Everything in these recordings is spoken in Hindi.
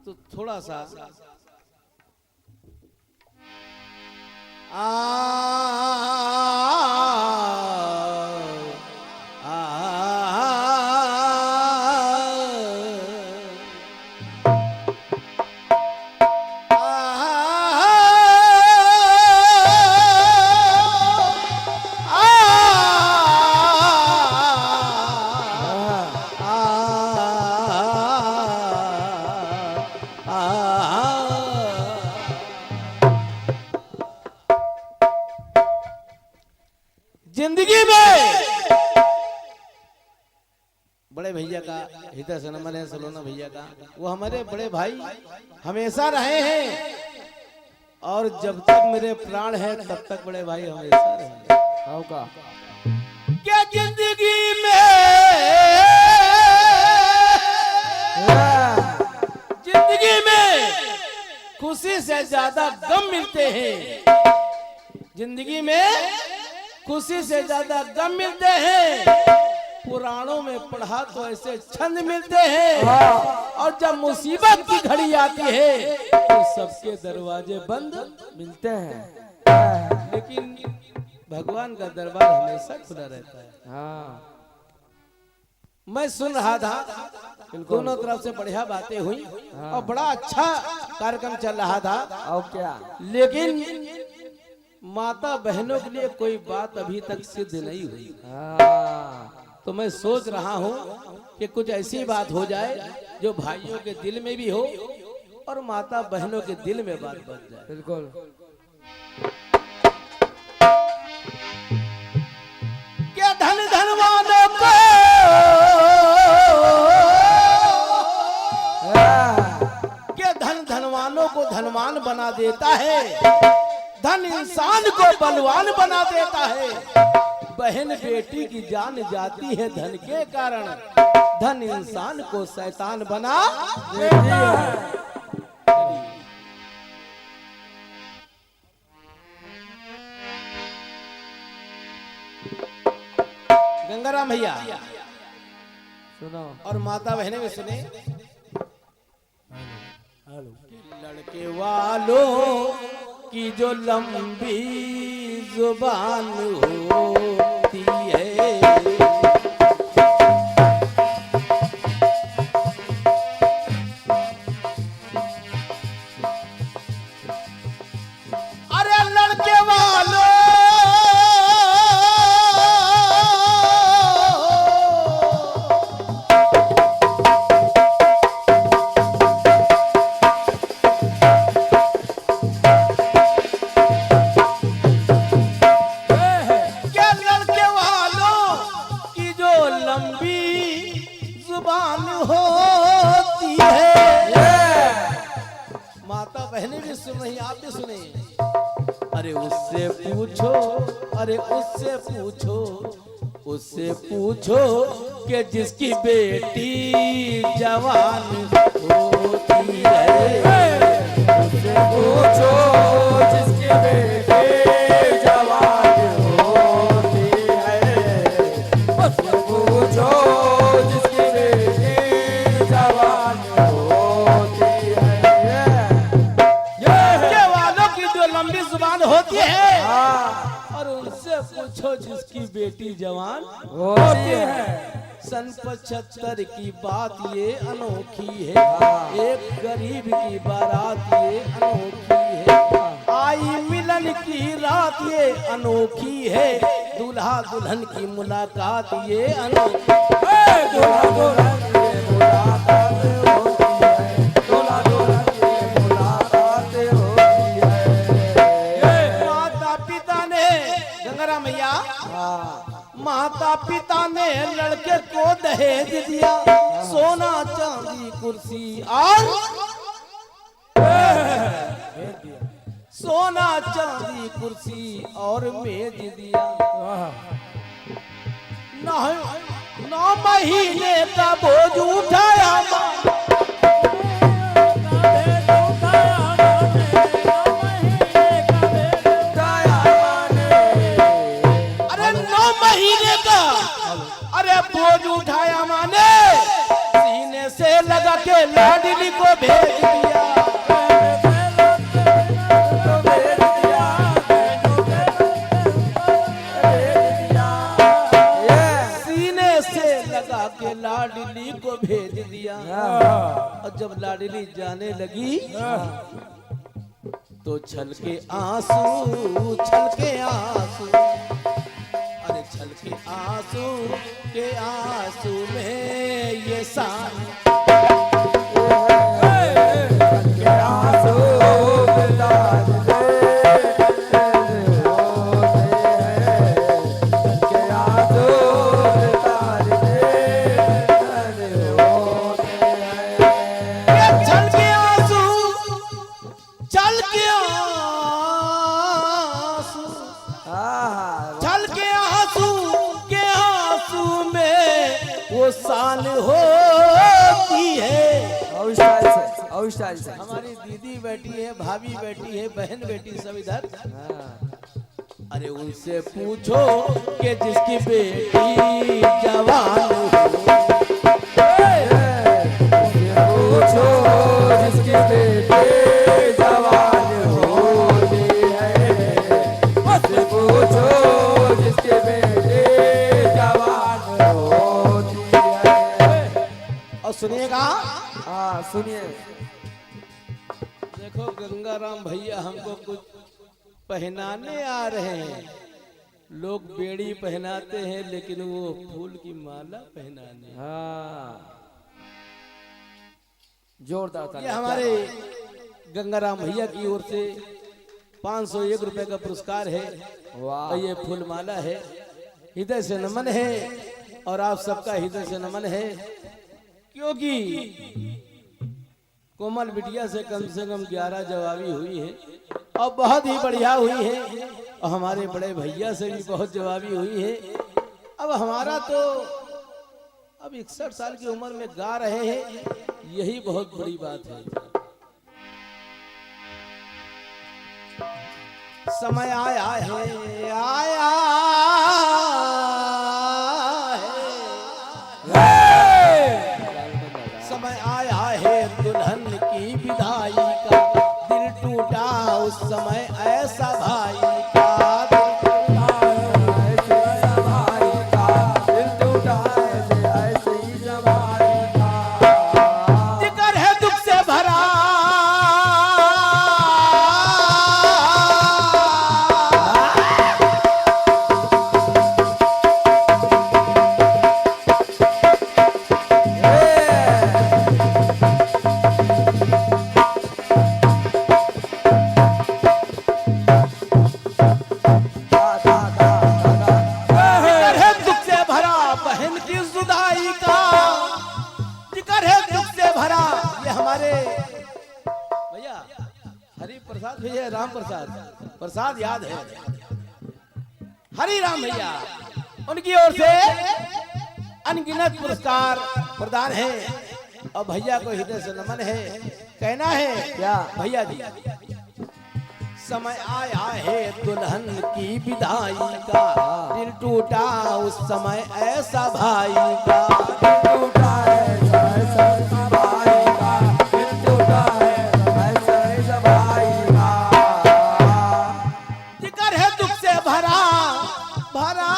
तो थोड़ा सा आ, आ, जिंदगी में बड़े भैया का हृदय से नमन है, सलोना भैया का। वो हमारे बड़े भाई हमेशा रहे हैं और जब तक मेरे प्राण है तब तक बड़े भाई हमेशा रहेंगे। का क्या जिंदगी में खुशी से ज्यादा गम मिलते हैं। जिंदगी में खुशी से ज्यादा गम मिलते हैं। पुराणों में पढ़ा तो ऐसे छंद मिलते हैं और जब मुसीबत की घड़ी आती है तो सबके दरवाजे बंद मिलते हैं, लेकिन भगवान का दरबार हमेशा खुला रहता है। हाँ मैं सुन रहा था, दोनों तरफ से बढ़िया बातें हुई और बड़ा अच्छा कार्यक्रम चल रहा था। और क्या, लेकिन माता बहनों के लिए कोई बात अभी तक सिद्ध नहीं हुई। हाँ तो मैं सोच रहा हूँ कि कुछ ऐसी बात हो जाए जो भाइयों के दिल में भी हो और माता बहनों के दिल में बात बन जाए। बिल्कुल। क्या धन धनवानों को क्या धन धनवानों को धनवान बना देता है, धन इंसान को बलवान बना देता है। बहन बेटी की जान जाती है धन के कारण, धन इंसान को शैतान बना देता है। गंगाराम भैया सुनो और माता बहने में सुने, लड़के वालों की जो लंबी जुबान होती है, अरे लड़के वालों होती है। माता बहनें भी सुन रही, आप भी सुने। अरे उससे पूछो, अरे उससे पूछो, उससे पूछो कि जिसकी बेटी जवान होती है। उससे पूछो जिसकी बेटी जवान होती है। उससे पूछो होती है और उनसे पूछो जिसकी बेटी जवान होती है। सन 75 की बात ये अनोखी है, एक गरीब की बारात ये अनोखी है। आई मिलन की रात ये अनोखी है, दूल्हा दुल्हन की मुलाकात ये अनोखी है। दूल्हा दुल्हन की मुलाकात होती है, दूल्हा दुल्हन की मुलाकात होती है। माता पिता ने, गंगाराम भैया, माता पिता ने लड़के को दहेज दिया, सोना चांदी कुर्सी और सोना चांदी कुर्सी और मेज दिया। 9 महीने का बोझ उठाया, अरे बोझ उठाया माने, सीने से लगा के लाडली को भेज दिया। और जब लाडली जाने लगी तो छलके आंसू, छलके आंसू, अरे छलके आंसू के आंसू में ये सान शान होती है। और स्टाइल से हमारी दीदी बैठी है, भाभी बैठी है, बहन बैठी, सब इधर। अरे उनसे पूछो कि जिसकी बेटी जवान हो, पूछो जिसकी बेटी जवान होती है, उससे पूछो जिसकी बेटी जवान होती है। और सुनिएगा, हाँ सुनिए। देखो गंगाराम भैया हमको कुछ पहनाने आ रहे हैं। लोग बेड़ी पहनाते हैं लेकिन वो फूल की माला पहनाने। हाँ जोरदार था। ये हमारे गंगाराम भैया की ओर से 501 रुपए का पुरस्कार है। वाह। और ये फूल माला है, हृदय से नमन है और आप सबका हृदय से नमन है, क्योंकि कोमल बिटिया से कम 11 जवाबी हुई है और बहुत ही बढ़िया हुई है, और हमारे बड़े भैया से भी बहुत जवाबी हुई है। अब हमारा तो अब 61 साल की उम्र में गा रहे हैं, यही बहुत बड़ी बात है। समय आया है, आया समय आया है दुल्हन की विदाई का, दिल टूटा उस समय ऐसा भाई का, ऐसा भाई का दिल टूटा ऐसे ही भाई का। जिगर है दुख से भरा, राम प्रसाद प्रसाद याद है, हरि राम भैया, उनकी ओर से अनगिनत पुरस्कार प्रदान है और भैया को हृदय से नमन है। कहना है क्या भैया जी, समय आया है दुल्हन की विदाई का, दिल टूटा उस समय ऐसा भाई का, दिल टूटा ऐसा भाई का, दिल टूटा ऐसा भाई का। जिगर है दुख से भरा भरा,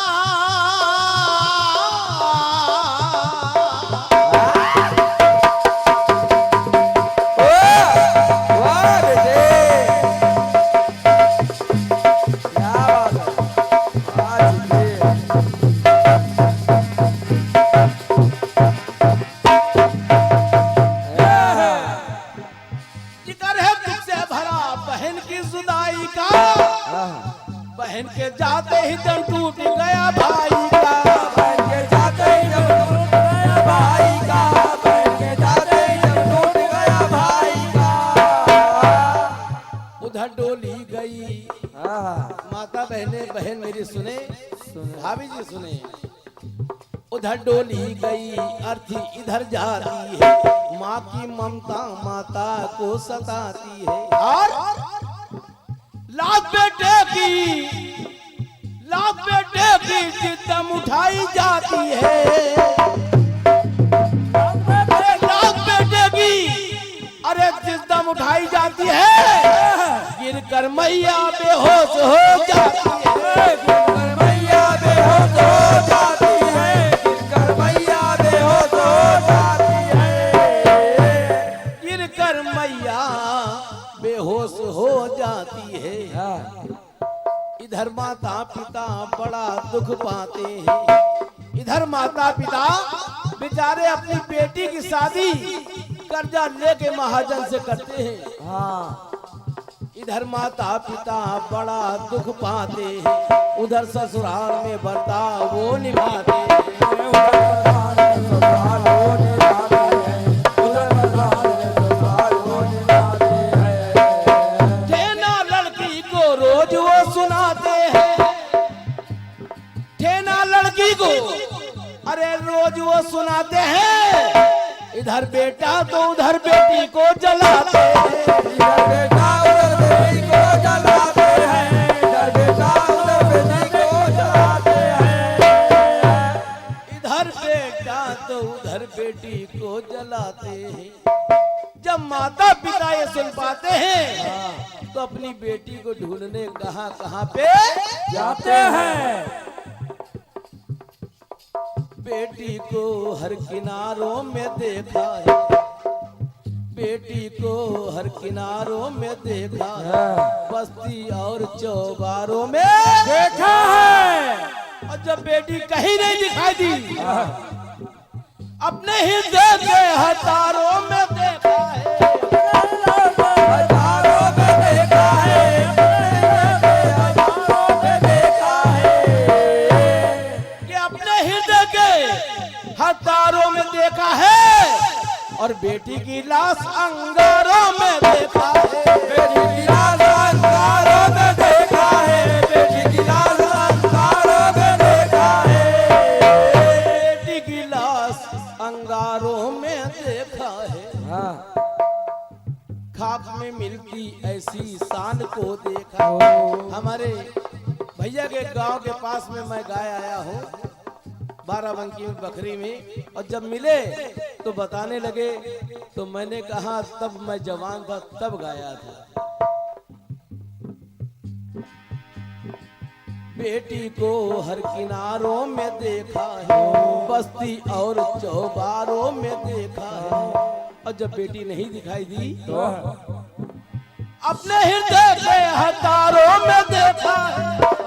बहन के जाते ही दिल टूट गया भाई का, बहन के जाते ही दिल टूट गया भाई का, बहन के जाते ही दिल टूट गया भाई का। उधर डोली गई माता बहने, बहन मेरी सुने, भाभी जी सुने, उधर डोली गई अर्थी इधर जाती है, माँ की ममता माता को सताती है, और लाख बेटे की जिद्दम उठाई जाती है, लाख बेटे की अरे जिद्दम उठाई जाती है, गिर कर मैया बेहोश हो जाती है, गिर कर मैया बेहोश हो जाती है, गिर कर मैया बेहोश हो जाती है। देखकर मैया बेहोश हो जाती है। इधर माता पिता बड़ा दुख पाते हैं। इधर माता पिता बेचारे अपनी बेटी की शादी कर्जा लेके महाजन से करते हैं। इधर माता पिता बड़ा दुख पाते हैं, उधर ससुराल में बर्ताव वो निभाते हैं। ठेना लड़की को रोज वो सुनाते हैं, ठेना लड़की को अरे रोज वो सुनाते हैं। इधर बेटा तो उधर बेटी को जलाते हैं। इधर बेटा उधर बेटी को जलाते हैं। इधर बेटा उधर बेटी को जलाते हैं। इधर बेटा तो उधर बेटी को जलाते हैं। जब माता पिता ये सुन पाते हैं तो अपनी बेटी को ढूंढने कहां कहां पे जाते हैं। बेटी को हर किनारों में देखा है, बेटी को हर किनारों में देखा है, बस्ती और चौबारों में देखा है। और जब बेटी कहीं नहीं दिखाई दी, अपने ही देखे हजारों में देखा है, हजारों में देखा है। हजारों में देखा है कि अपने ही देखे हजारों में देखा है। और बेटी की लाश अंगारों में देखा है। बेटी की लाश अंगारों में देखा है। बेटी की लाश अंगारों में देखा है। बेटी की लाश अंगारों में देखा है। खाक में मिलती ऐसी शान को देखा। हमारे भैया के गांव के पास में मैं गाय आया हूँ, बाराबंकी में बकरी में, और जब मिले तो बताने लगे तो मैंने कहा तब मैं जवान था तब गाया था। बेटी को हर किनारों में देखा है, बस्ती और चौबारों में देखा है। और जब बेटी नहीं दिखाई दी तो अपने हृदय के हजारों में देखा है।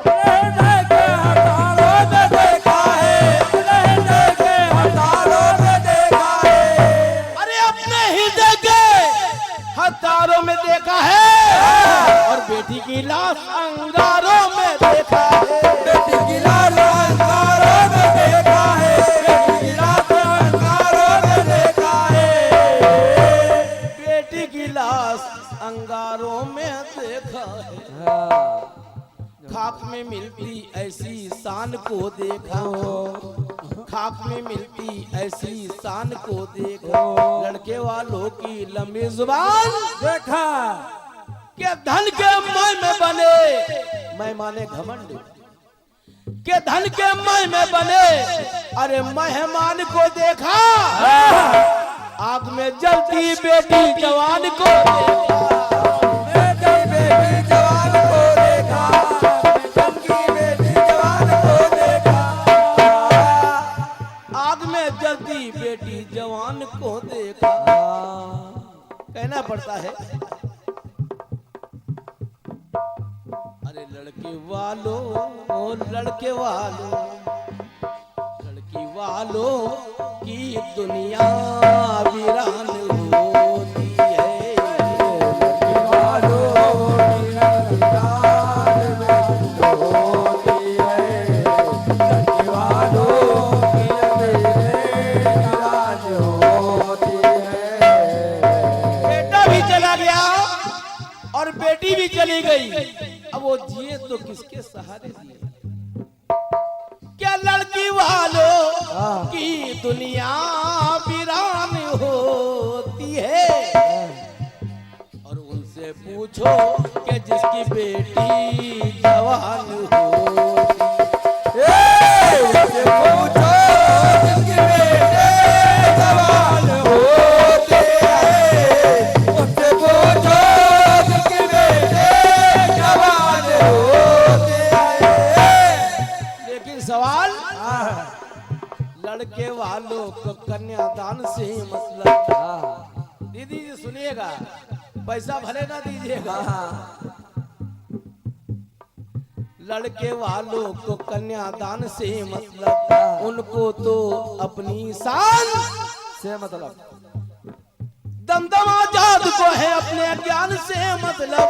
हृदय के हजारों में देखा है। हृदय के हजारों में देखा है। अरे अपने हृदय के हजारों में देखा है। और बेटी की लाश अंगारों में देखा है। बेटी की लाश अंगारों में देखा है। बेटी की लाश अंगारों में देखा है। बेटी की लाश अंगारों में देखा है। खाक में मिलती ऐसी शान को देखा, खाक में मिलती ऐसी शान को देखा। लड़के वालों की लंबी जुबान देखा के धन के मय में बने, मैं माने घमंड के धन के मय में बने। अरे मेहमान को देखा, आग में जलती बेटी जवान को देखा। बेटी जवान को देखा। चमकी बेटी जवान को देखा। आग में जलती बेटी जवान को देखा। कहना पड़ता है अरे लड़के वालों ओ लड़के वालों, लड़की वालों की दुनिया वीरान होती है। लड़की वालों की रंगदार में होती है। लड़की वालों की रंगदार होती है। बेटा भी चला गया और बेटी भी चली गई। अब वो जिए तो किसके सहारे जिए? क्या लड़की वालों की दुनिया वीरान होती है? और उनसे पूछो कि जिसकी बेटी जवान होती। उससे पूछो जिसकी बेटी जवान होती है। उससे पूछो जिसकी बेटी जवान होती है। लेकिन सवाल लड़के वालों को कन्यादान से ही मतलब था। दीदी जी सुनिएगा, पैसा भले ना दीजिएगा, लड़के वालों को कन्यादान से मतलब, उनको तो अपनी शान से मतलब, दमदम आजाद को है अपने ज्ञान से मतलब,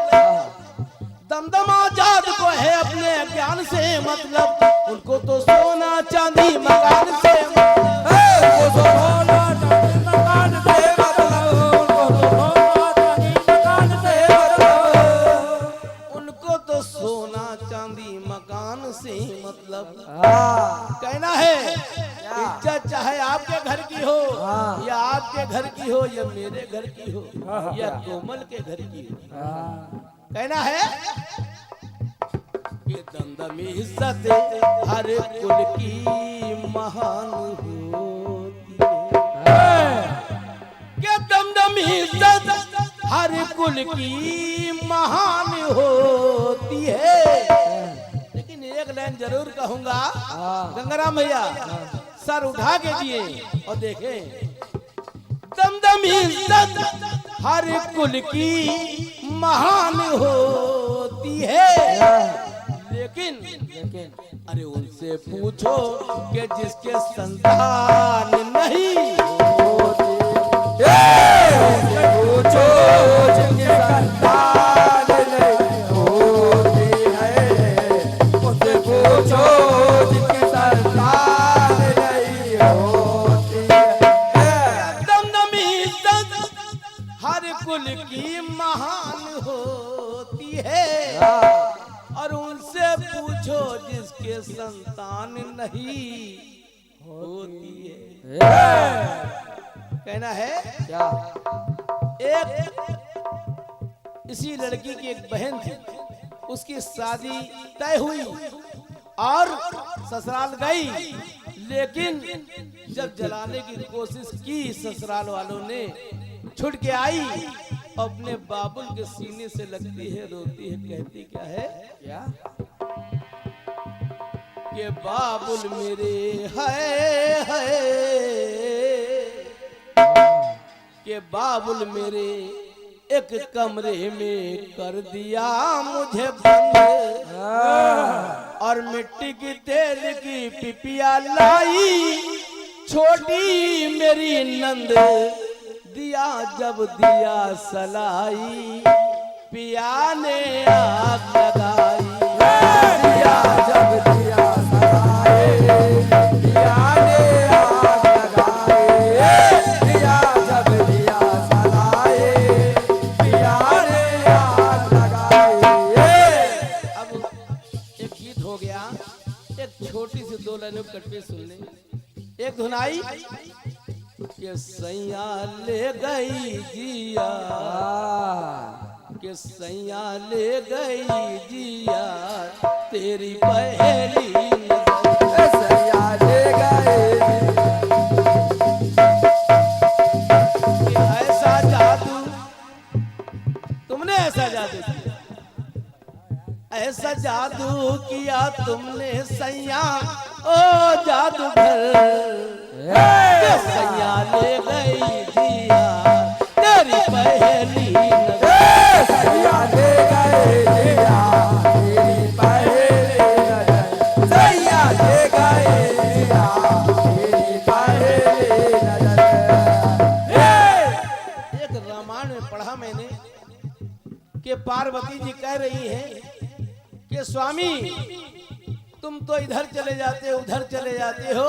दमदम आजाद को है अपने ज्ञान से मतलब, उनको तो सोना चांदी मकान से मतलब, उनको तो सोना चांदी मकान से मतलब, उनको तो सोना चांदी मकान से मतलब। कहना है इज्जत चाहे आपके घर की हो या आपके घर की हो या मेरे घर की हो या कोमल के घर की हो, कहना है कि दमदमी इज्जत हर कुल की महान होती है, कि दमदमी इज्जत हर कुल की महान होती है। लेकिन एक लाइन जरूर कहूंगा गंगाराम भैया, सर उठा के दिए और देखें, दमदमी इज्जत हर कुल की महान होती है, लेकिन अरे उनसे पूछो कि जिसके संतान नहीं होती, पूछो जिनके संतान नहीं होती है, उनसे पूछो जिनके संतान नहीं होती है। दमदमी इज्जत हर कुल की महान होती है, और उनसे पूछो जिसके संतान नहीं होती है। कहना है क्या? एक इसी लड़की की एक बहन थी, उसकी शादी तय हुई और ससुराल गई, लेकिन जब जलाने की कोशिश की ससुराल वालों ने, छुट के आई, अपने बाबुल के सीने से लगती है, रोती है, कहती क्या है? क्या? कि बाबुल मेरे है कि बाबुल मेरे एक कमरे में कर दिया मुझे बंद, और मिट्टी की तेल की पिपिया लाई, छोटी मेरी नंद, दिया जब दिया सलाई, पिया ने आग लगाई, दिया जब दिया सलाए, पिया ने आग लगाए, दिया जब दिया सलाए, पिया ने आग लगाए। अब एक गीत हो गया, एक छोटी सी दो लाइनों कट पे सुन ले। एक धुनाई कि सैया ले गई जिया, कि सैया ले गई जिया, तेरी पहली नजर, सैया ले गए, कि ऐसा जादू, तुमने ऐसा जादू किया, ऐसा जादू किया तुमने सैया, ओ जादूगर, सैया ले गई जिया, तेरी पहली नजर, सैया ले गए जिया, तेरी पहली नजर, सैया ले गए जिया, तेरी पहली नजर। एक रामायण में पढ़ा मैंने कि पार्वती जी कह रही हैं कि स्वामी तुम तो इधर चले जाते हो, उधर चले जाते हो,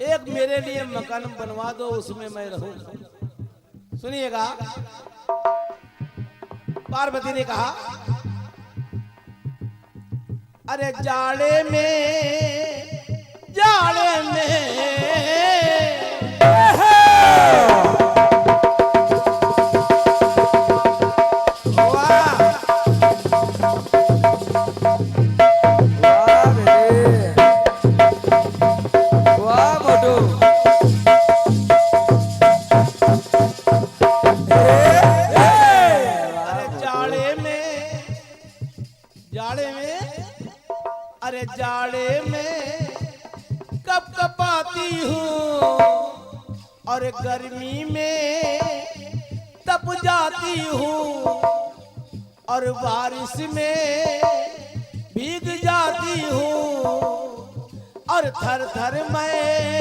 एक मेरे लिए मकान बनवा दो, उसमें मैं रहूं। सुनिएगा, पार्वती ने कहा, अरे जाड़े में अरे जाड़े में कप कपाती हूँ, और गर्मी में तप जाती हूँ और बारिश में भीग जाती हूँ और थर थर मैं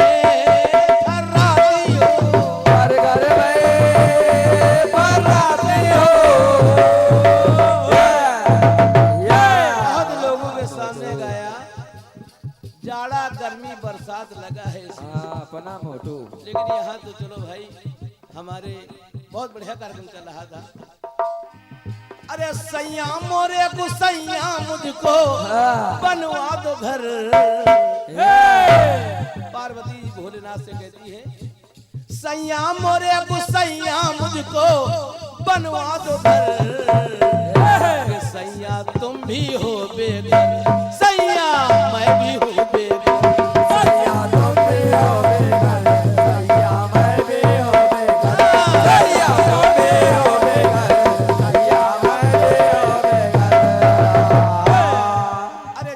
थर्राती हूँ। घर घर में फर्राती हो। बहुत लोगों के सामने गाया, जाड़ा गर्मी बरसात लगा है इसी। अपना मोटू। लेकिन यहाँ तो चलो भाई हमारे बहुत बढ़िया कार्यक्रम चल रहा था। अरे सैया मोरे को सैया मुझको बनवा दो घर। पार्वती भोलेनाथ से कहती है सैया मोरे को सैया मुझको बनवा दो घर। सैया तुम भी हो बेघर, सैया मैं भी हूँ बेघर। सैया तुम भी हो बेघर, सैया मैं भी हो बेघर। सैया तुम भी हो बेघर, सैया मैं भी हो बेघर। अरे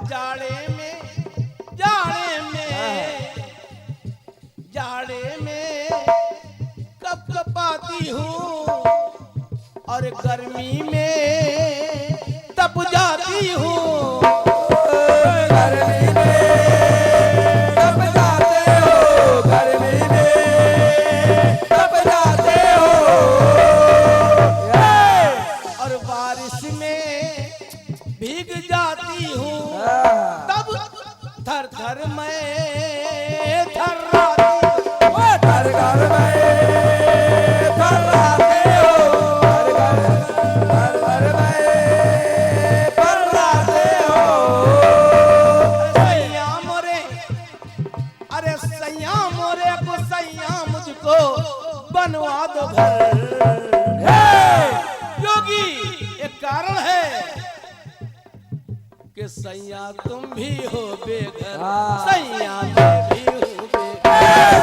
जाड़े में कप कपाती हूँ और गर्मी में तप जाती हूँ। गर्मी में तप जाते हो, गर्मी में तप जाते हो। और बारिश में भीग जाती हूँ तब थर थर मैं थर्राती हूँ। घर घर में फर्राते हो, घर घर में फर्राते हो। सैया मोरे, अरे सैया मोरे को सैया मुझको बनवा दो घर। योगी एक कारण है कि सैया तुम भी हो बेघर, सैया मैं भी हूँ बेघर।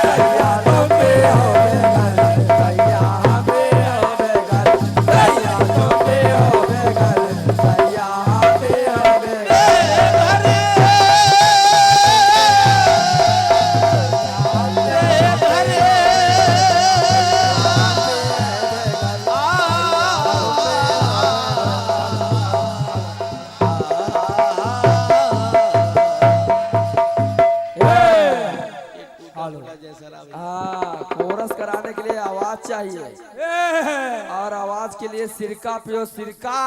सैया तुम भी हो बेघर, सैया हम भी हो बेघर। सैया तुम भी हो बेघर, सैया हम भी हो बेघर। कोरस कराने के लिए आवाज चाहिए और आवाज के लिए सिरका पियो सिरका।